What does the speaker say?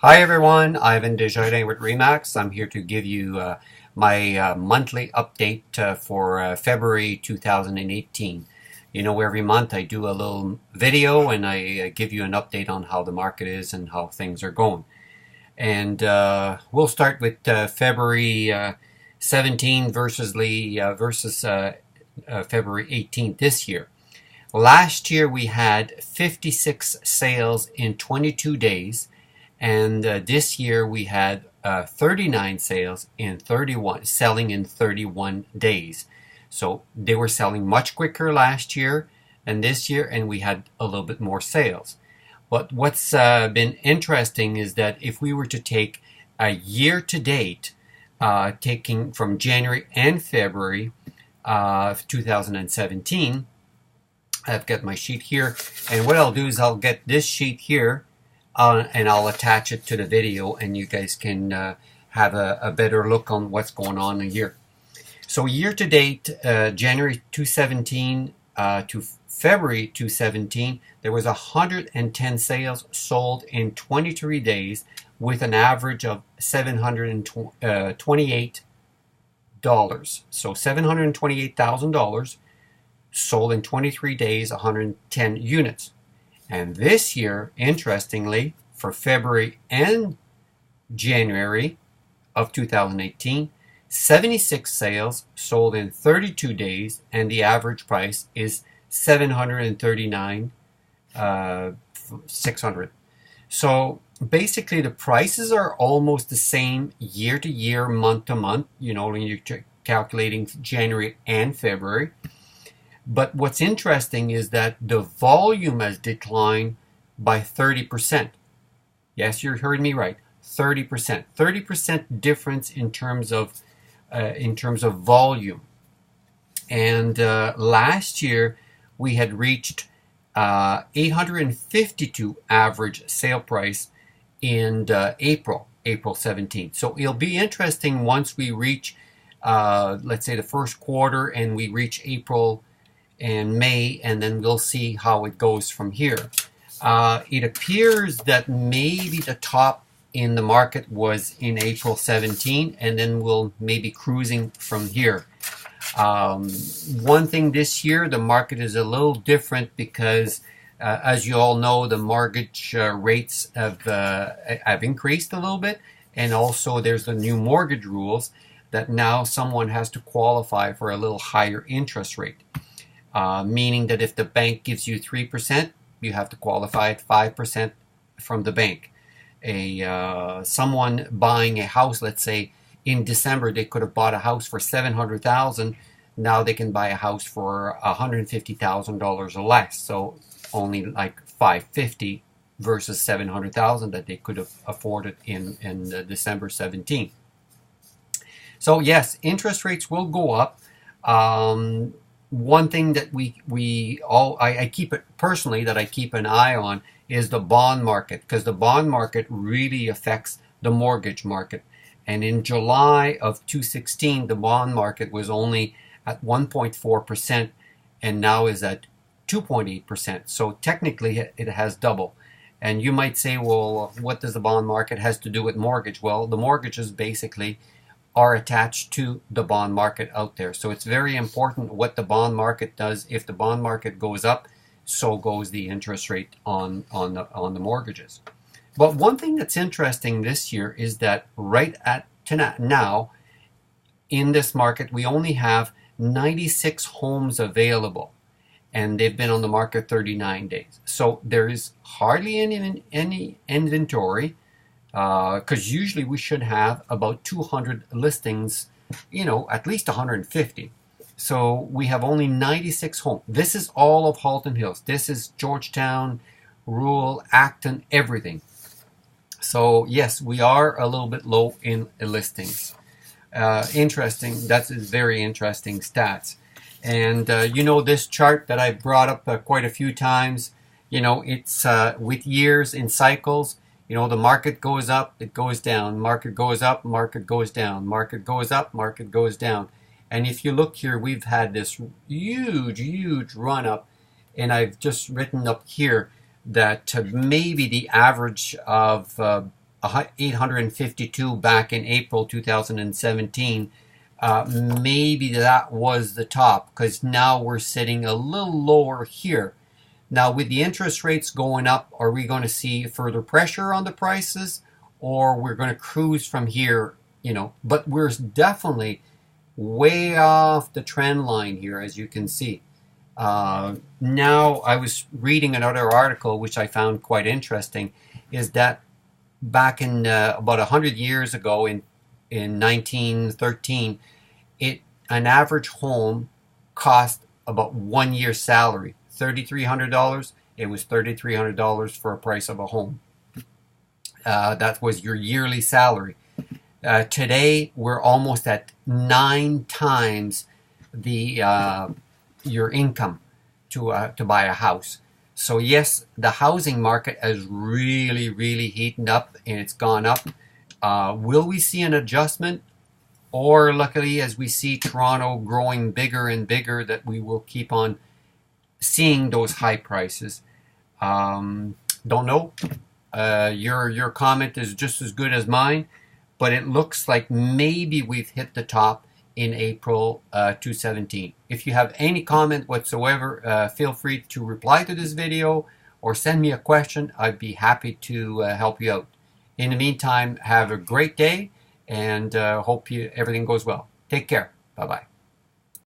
Hi everyone, Yvan Desjardins with Remax. I'm here to give you my monthly update for February 2018. You know, every month I do a little video and I give you an update on how the market is and how things are going. And we'll start with February 17 versus February 18th this year. Last year we had 56 sales in 22 days. And this year we had 39 sales in 31, selling in 31 days. So they were selling much quicker last year than this year, and we had a little bit more sales. But what's been interesting is that if we were to take a year to date, taking from January and February of 2017, I've got my sheet here, and what I'll do is I'll get this sheet here, and I'll attach it to the video, and you guys can have a better look on what's going on in here. So year to date, January 2017 to February 2017, there was 110 sales sold in 23 days with an average of $728. So $728,000 sold in 23 days, 110 units. And this year, interestingly, for February and January of 2018, 76 sales sold in 32 days, and the average price is $739,600. So basically, the prices are almost the same year to year, month to month, you know, when you're calculating January and February. But what's interesting is that the volume has declined by 30%. Yes, you heard me right. 30%. 30% difference in terms of volume. And last year we had reached 852 average sale price in April 17th. So it'll be interesting once we reach, let's say, the first quarter, and we reach April and May, and then we'll see how it goes from here. It appears that maybe the top in the market was in April 17, and then we'll maybe cruising from here. One thing this year, the market is a little different because, as you all know, the mortgage rates have increased a little bit, and also there's the new mortgage rules that now someone has to qualify for a little higher interest rate. Meaning that if the bank gives you 3%, you have to qualify at 5% from the bank. Someone buying a house, let's say in December, they could have bought a house for $700,000. Now they can buy a house for $150,000 or less. So only like $550 versus $700,000 that they could have afforded in December 17. So yes, interest rates will go up. One thing that I keep it personally, that I keep an eye on, is the bond market, because the bond market really affects the mortgage market. And in July of 2016, the bond market was only at 1.4% and now is at 2.8%. So technically it has double. And you might say, well, what does the bond market has to do with mortgage? Well, the mortgages basically are attached to the bond market out there. So it's very important what the bond market does. If the bond market goes up, so goes the interest rate on the mortgages. But one thing that's interesting this year is that right at now, in this market, we only have 96 homes available, and they've been on the market 39 days. So there is hardly any inventory, because usually we should have about 200 listings, you know, at least 150. So we have only 96 homes. This is all of Halton Hills. This is Georgetown, Rural, Acton, everything. So yes, we are a little bit low in listings. Interesting. That is very interesting stats. And you know, this chart that I brought up quite a few times, you know, it's with years in cycles. You know, the market goes up, it goes down. Market goes up, market goes down. Market goes up, market goes down. And if you look here, we've had this huge run up. And I've just written up here that maybe the average of 852 back in April 2017. Maybe that was the top, because now we're sitting a little lower here. Now, with the interest rates going up, are we going to see further pressure on the prices, or we're going to cruise from here? But we're definitely way off the trend line here, as you can see. Now, I was reading another article which I found quite interesting, is that back in about 100 years ago, in 1913, an average home cost about 1 year's salary. $3,300. It was $3,300 for a price of a home. That was your yearly salary. Today, we're almost at 9 times your income to buy a house. So yes, the housing market has really, really heated up, and it's gone up. Will we see an adjustment? Or luckily, as we see Toronto growing bigger and bigger, that we will keep on seeing those high prices? Don't know. Your comment is just as good as mine, but it looks like maybe we've hit the top in April 2017. If you have any comment whatsoever, feel free to reply to this video or send me a question. I'd be happy to help you out. In the meantime, have a great day, and hope everything goes well. Take care. Bye-bye.